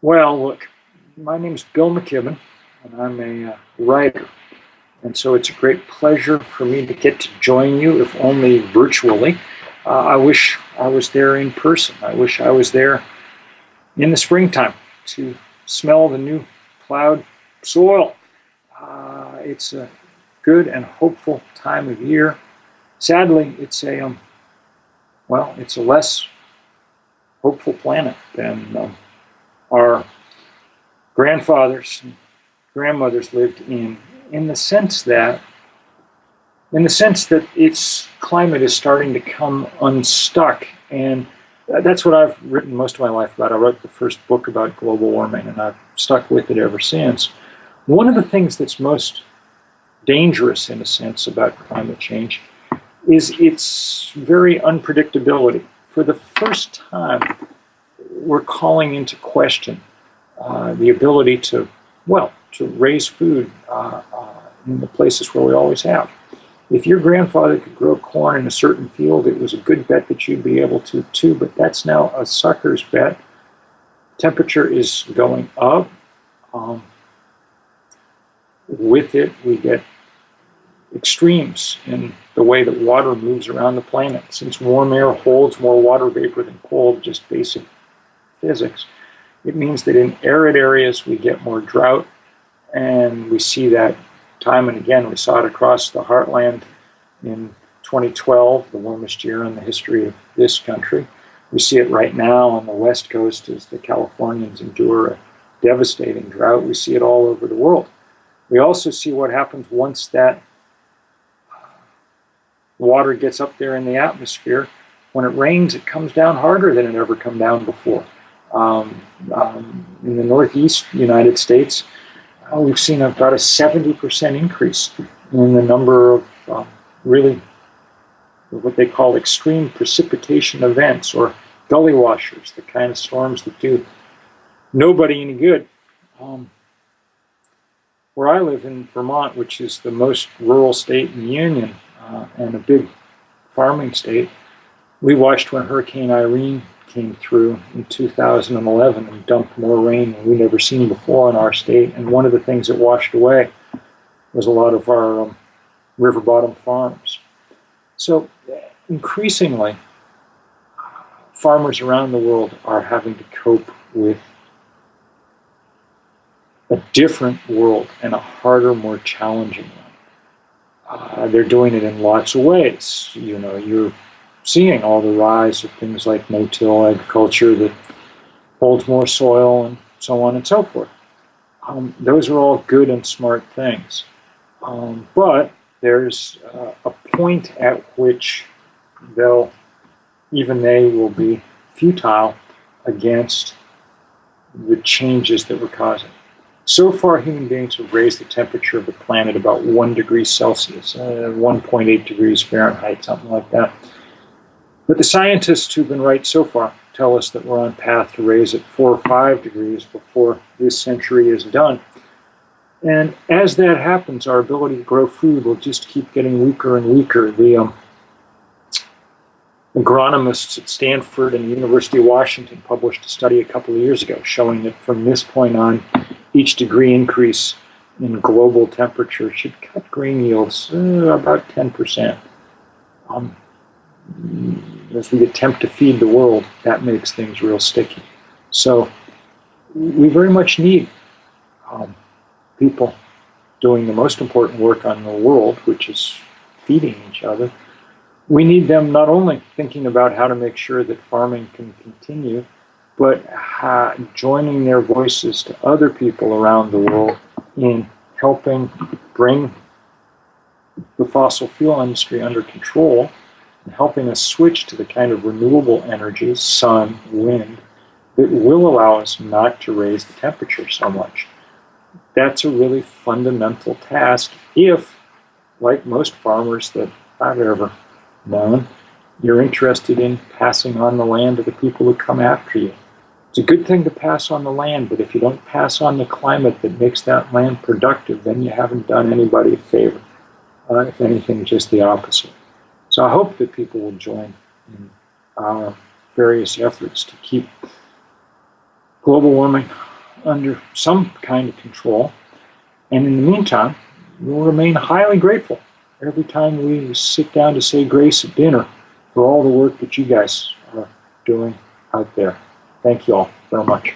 Well, look, my name's Bill McKibben, and I'm a writer. And so it's a great pleasure for me to get to join you, if only virtually. I wish I was there in person. I wish I was there in the springtime to smell the new plowed soil. It's a good and hopeful time of year. Sadly, it's a less hopeful planet than our grandfathers and grandmothers lived in the sense that its climate is starting to come unstuck. And that's what I've written most of my life about. I wrote the first book about global warming, and I've stuck with it ever since. One of the things that's most dangerous, in a sense, about climate change is its very unpredictability. For the first time, we're calling into question the ability to raise food in the places where we always have. If your grandfather could grow corn in a certain field, it was a good bet that you'd be able to too, but that's now a sucker's bet. Temperature is going up. With it, we get extremes in the way that water moves around the planet. Since warm air holds more water vapor than cold, just basic physics, it means that in arid areas we get more drought, and we see that time and again. We saw it across the heartland in 2012, the warmest year in the history of this country. We see it right now on the West Coast as the Californians endure a devastating drought. We see it all over the world. We also see what happens once that water gets up there in the atmosphere. When it rains, it comes down harder than it ever come down before. In the Northeast United States, we've seen about a 70% increase in the number of really what they call extreme precipitation events, or gully washers, the kind of storms that do nobody any good. Where I live in Vermont, which is the most rural state in the Union and a big farming state, we watched when Hurricane Irene came through in 2011 and dumped more rain than we'd ever seen before in our state. And one of the things that washed away was a lot of our river bottom farms. So increasingly, farmers around the world are having to cope with a different world and a harder, more challenging one. They're doing it in lots of ways. You know, you're seeing all the rise of things like no-till agriculture that holds more soil and so on and so forth. Those are all good and smart things. But there's a point at which even they will be futile against the changes that we're causing. So far, human beings have raised the temperature of the planet about 1 degree Celsius, 1.8 degrees Fahrenheit, something like that. But the scientists who've been right so far tell us that we're on path to raise it 4 or 5 degrees before this century is done. And as that happens, our ability to grow food will just keep getting weaker and weaker. The agronomists at Stanford and the University of Washington published a study a couple of years ago showing that from this point on, each degree increase in global temperature should cut grain yields about 10%. As we attempt to feed the world, that makes things real sticky. So we very much need people doing the most important work on the world, which is feeding each other. We need them not only thinking about how to make sure that farming can continue, but joining their voices to other people around the world in helping bring the fossil fuel industry under control and helping us switch to the kind of renewable energies, sun, wind, that will allow us not to raise the temperature so much. That's a really fundamental task if, like most farmers that I've ever known, you're interested in passing on the land to the people who come after you. It's a good thing to pass on the land, but if you don't pass on the climate that makes that land productive, then you haven't done anybody a favor. If anything, just the opposite. So I hope that people will join in our various efforts to keep global warming under some kind of control. And in the meantime, we'll remain highly grateful every time we sit down to say grace at dinner for all the work that you guys are doing out there. Thank you all very much.